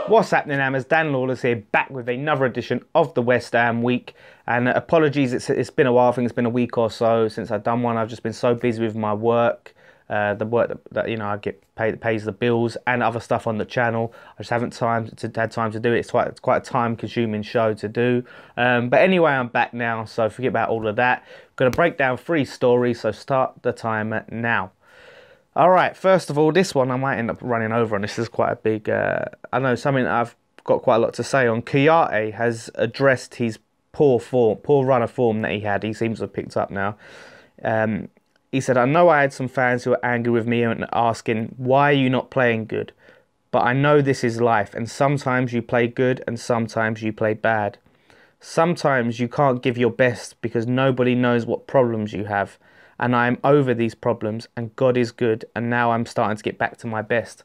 What's happening, Hammers? Dan Lawless here, back with another edition of the West Ham Week. And apologies, it's been a while. I think it's been a week or so since I've done one. I've just been so busy with my work, the work that I get paid, that pays the bills, and other stuff on the channel. I just haven't had time to do it. It's quite a time-consuming show to do. But anyway, I'm back now, so forget about all of that. I'm going to break down 3 stories, so start the timer now. Alright, first of all, this one I might end up running over, and this is quite a big, I know something that I've got quite a lot to say on. Kouyate has addressed his poor run of form that he had. He seems to have picked up now. He said, I know I had some fans who were angry with me and asking, why are you not playing good? But I know this is life, and sometimes you play good and sometimes you play bad. Sometimes you can't give your best because nobody knows what problems you have. And I'm over these problems, and God is good, and now I'm starting to get back to my best.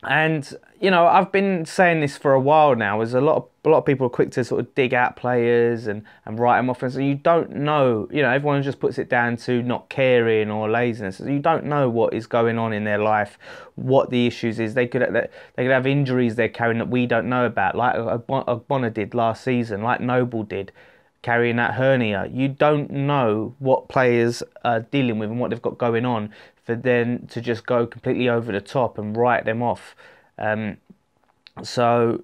And, you know, I've been saying this for a while now, as a lot of people are quick to sort of dig out players and write them off, and so you don't know, you know, everyone just puts it down to not caring or laziness. You don't know what is going on in their life, what the issues is. They could have injuries they're carrying that we don't know about, like Ogbonna did last season, like Noble did, carrying that hernia. You don't know what players are dealing with and what they've got going on for them to just go completely over the top and write them off. So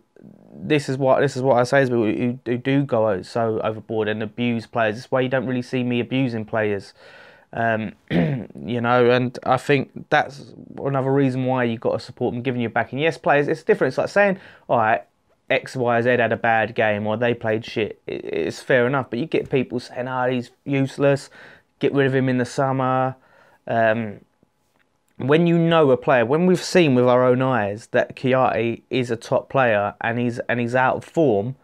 this is what I say is who do go so overboard and abuse players. That's why you don't really see me abusing players. You know, and I think that's another reason why you've got to support them, giving you back. And yes, players, it's different. It's like saying, all right, X, Y, Z had a bad game or they played shit. It's fair enough, but you get people saying, he's useless, get rid of him in the summer. When you know a player, when we've seen with our own eyes that Kouyate is a top player and he's out of form,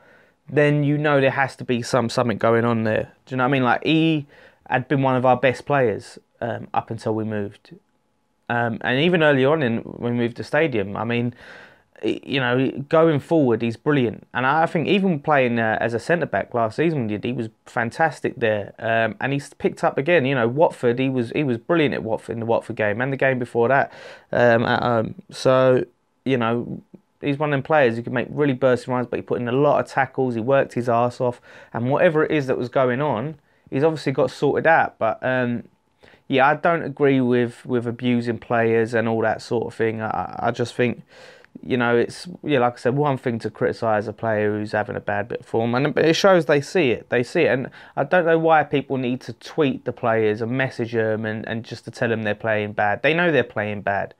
then you know there has to be something going on there. Do you know what I mean? Like, he had been one of our best players up until we moved. And even early on when we moved to stadium, I mean, you know, going forward, he's brilliant. And I think even playing as a centre-back last season, he was fantastic there. And he's picked up again. You know, Watford, he was brilliant at Watford in the Watford game and the game before that at home. So, you know, he's one of them players who can make really bursting runs, but he put in a lot of tackles. He worked his arse off. And whatever it is that was going on, he's obviously got sorted out. But, yeah, I don't agree with abusing players and all that sort of thing. I just think, you know, it's, yeah, like I said, one thing to criticise a player who's having a bad bit of form, and it shows they see it, and I don't know why people need to tweet the players and message them and just to tell them they're playing bad. They know they're playing bad,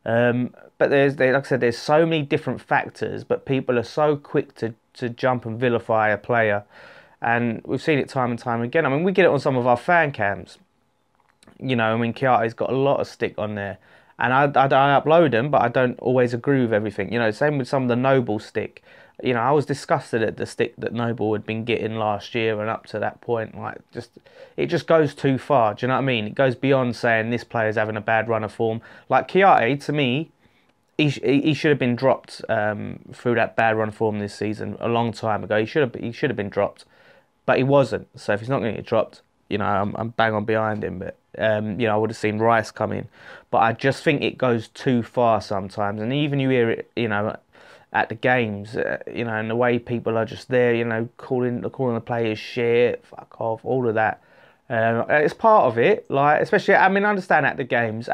but like I said, there's so many different factors, but people are so quick to jump and vilify a player, and we've seen it time and time again. I mean, we get it on some of our fan cams. You know, I mean, Kouyate's got a lot of stick on there. And I upload them, but I don't always agree with everything. You know, same with some of the Noble stick. You know, I was disgusted at the stick that Noble had been getting last year and up to that point. Like, it just goes too far. Do you know what I mean? It goes beyond saying this player's having a bad run of form. Like Kouyate, to me, he should have been dropped through that bad run of form this season a long time ago. He should have been dropped, but he wasn't. So if he's not going to get dropped, you know, I'm bang on behind him, but you know, I would have seen Rice come in. But I just think it goes too far sometimes, and even you hear it, you know, at the games, you know, and the way people are just there, you know, calling the players shit, fuck off, all of that. It's part of it, like, especially, I mean, I understand at the games,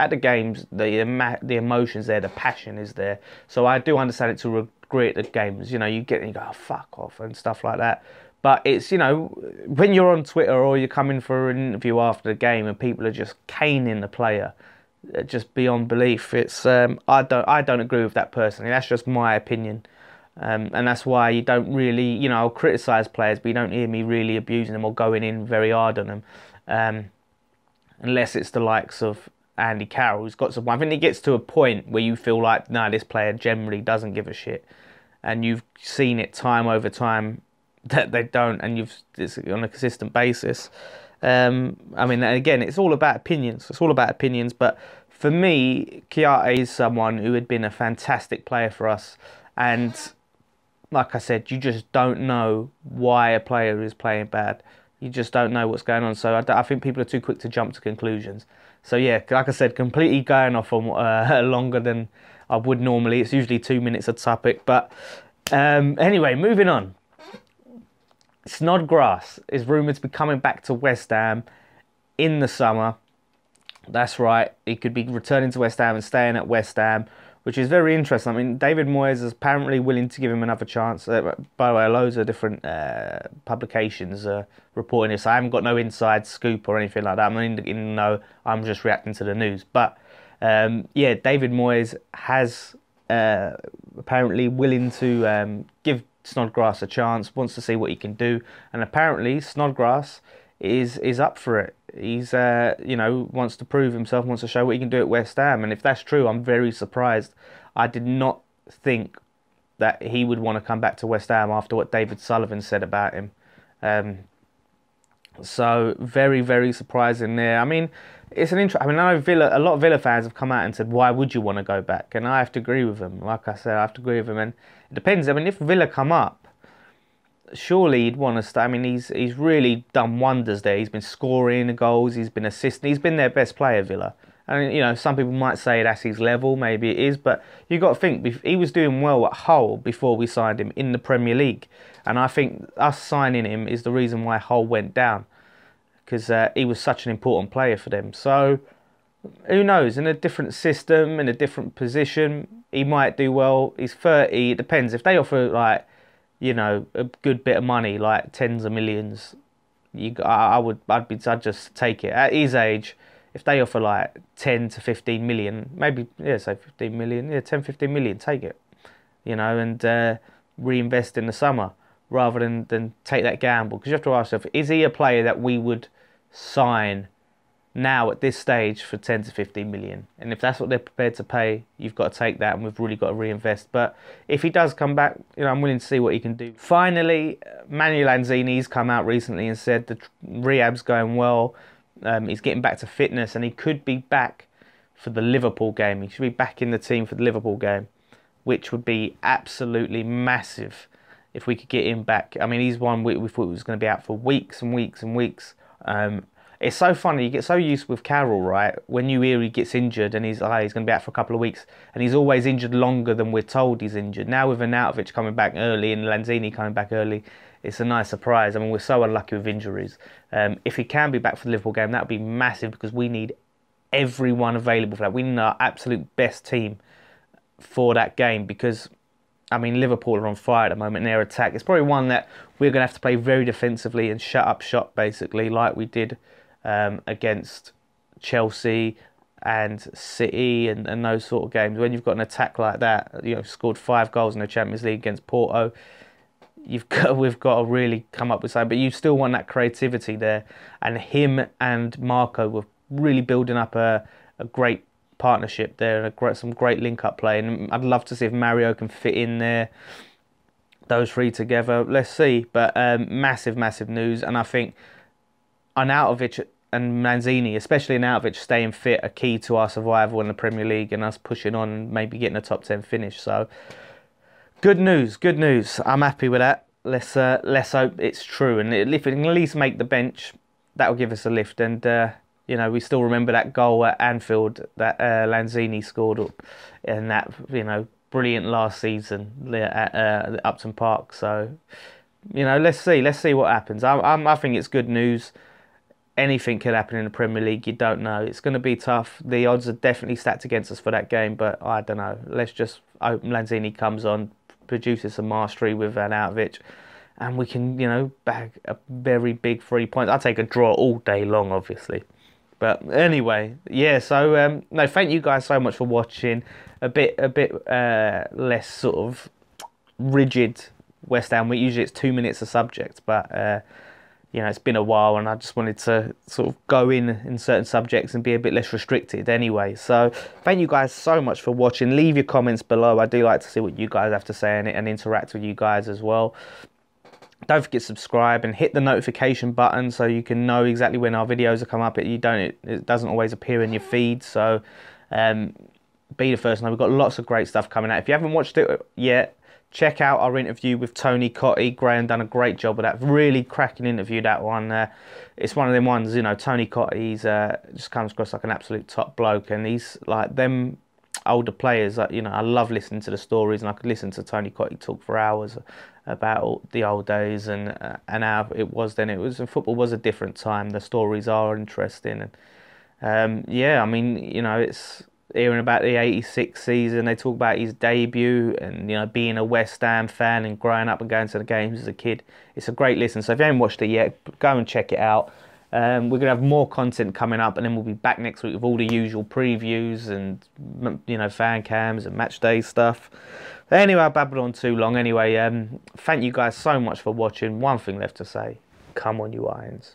the emotions there, the passion is there. So I do understand it to a degree at the games, you know, you go, oh, fuck off and stuff like that. But it's, you know, when you're on Twitter or you're coming for an interview after the game and people are just caning the player, just beyond belief. It's I don't agree with that personally. That's just my opinion, and that's why you don't really, you know, I'll criticise players, but you don't hear me really abusing them or going in very hard on them, unless it's the likes of Andy Carroll, who's got some. I think it gets to a point where you feel like, no, this player generally doesn't give a shit, and you've seen it time over time that they don't, and it's on a consistent basis. I mean, again, it's all about opinions. But for me, Kouyate is someone who had been a fantastic player for us, and like I said, you just don't know why a player is playing bad. You just don't know what's going on. So I think people are too quick to jump to conclusions. So yeah, like I said, completely going off on longer than I would normally. It's usually 2 minutes a topic. But anyway, moving on. Snodgrass is rumoured to be coming back to West Ham in the summer. That's right. He could be returning to West Ham and staying at West Ham, which is very interesting. I mean, David Moyes is apparently willing to give him another chance. By the way, loads of different publications reporting this. I haven't got no inside scoop or anything like that. I'm not in the know. I'm just reacting to the news. But yeah, David Moyes has apparently willing to give Snodgrass a chance, wants to see what he can do. And apparently Snodgrass is up for it. He's wants to prove himself, wants to show what he can do at West Ham, and if that's true, I'm very surprised. I did not think that he would want to come back to West Ham after what David Sullivan said about him. So very, very surprising there. I mean, it's an I mean, I know a lot of Villa fans have come out and said, "Why would you want to go back?" And I have to agree with them. Like I said, I have to agree with them, and it depends. I mean, if Villa come up, surely he'd want to stay. I mean, he's really done wonders there. He's been scoring goals. He's been assisting. He's been their best player, Villa. And some people might say that's his level. Maybe it is, but you got to think he was doing well at Hull before we signed him in the Premier League. And I think us signing him is the reason why Hull went down, because he was such an important player for them. So who knows? In a different system, in a different position, he might do well. He's 30. It depends. If they offer like, a good bit of money, like tens of millions, I'd just take it. At his age, if they offer like 10 to 15 million, maybe, say 15 million, 10, 15 million, take it, and reinvest in the summer rather than take that gamble. Because you have to ask yourself, is he a player that we would sign now at this stage for 10 to 15 million? And if that's what they're prepared to pay, you've got to take that, and we've really got to reinvest. But if he does come back, I'm willing to see what he can do. Finally, Manuel Lanzini's come out recently and said the rehab's going well. He's getting back to fitness, and he could be back for the Liverpool game. He should be back in the team for the Liverpool game, which would be absolutely massive if we could get him back. I mean, he's one we thought was going to be out for weeks and weeks and weeks. It's so funny, you get so used with Carroll, right? When you hear he gets injured and he's going to be out for a couple of weeks, and he's always injured longer than we're told he's injured. Now with Arnautovic coming back early and Lanzini coming back early, it's a nice surprise. I mean, we're so unlucky with injuries. If he can be back for the Liverpool game, that would be massive, because we need everyone available for that. We need our absolute best team for that game, because, I mean, Liverpool are on fire at the moment in their attack. It's probably one that we're going to have to play very defensively and shut up shop, basically, like we did against Chelsea and City and those sort of games. When you've got an attack like that, scored 5 goals in the Champions League against Porto, we've got to really come up with something. But you still want that creativity there, and him and Marco were really building up a great partnership there, and some great link-up play. And I'd love to see if Mario can fit in there, those three together. Let's see. But massive news, and I think Arnautovic and Lanzini, especially Arnautovic, staying fit are key to our survival in the Premier League and us pushing on and maybe getting a top 10 finish. So good news. I'm happy with that. Let's hope it's true, and if it can at least make the bench, that will give us a lift. And we still remember that goal at Anfield that Lanzini scored in that brilliant last season at Upton Park. So let's see what happens. I think it's good news. Anything could happen in the Premier League. You don't know. It's going to be tough. The odds are definitely stacked against us for that game, but I don't know. Let's just hope Lanzini comes on, produces some mastery with Arnautovic, and we can, bag a very big 3 points. I'll take a draw all day long, obviously. But anyway, yeah. So no, thank you guys so much for watching. A bit less sort of rigid West Ham. Usually it's 2 minutes a subject, but it's been a while, and I just wanted to sort of go in certain subjects and be a bit less restricted anyway. So thank you guys so much for watching. Leave your comments below. I do like to see what you guys have to say and interact with you guys as well. Don't forget to subscribe and hit the notification button so you can know exactly when our videos are come up. It doesn't always appear in your feed, so be the first to know. We've got lots of great stuff coming out. If you haven't watched it yet, check out our interview with Tony Cottee. Graham done a great job with that. Really cracking interview, that one. It's one of them ones, Tony Cottee, he's just comes across like an absolute top bloke, and he's like them older players. You know, I love listening to the stories, and I could listen to Tony Cottee talk for hours about the old days and how it was then. It was football was a different time. The stories are interesting, and yeah, I mean, you know, it's hearing about the '86 season. They talk about his debut and you know being a West Ham fan and growing up and going to the games as a kid. It's a great listen. So if you haven't watched it yet, go and check it out. We're gonna have more content coming up, and then we'll be back next week with all the usual previews and you know fan cams and match day stuff. But anyway, I babbled on too long. Anyway, thank you guys so much for watching. One thing left to say: come on, you Irons.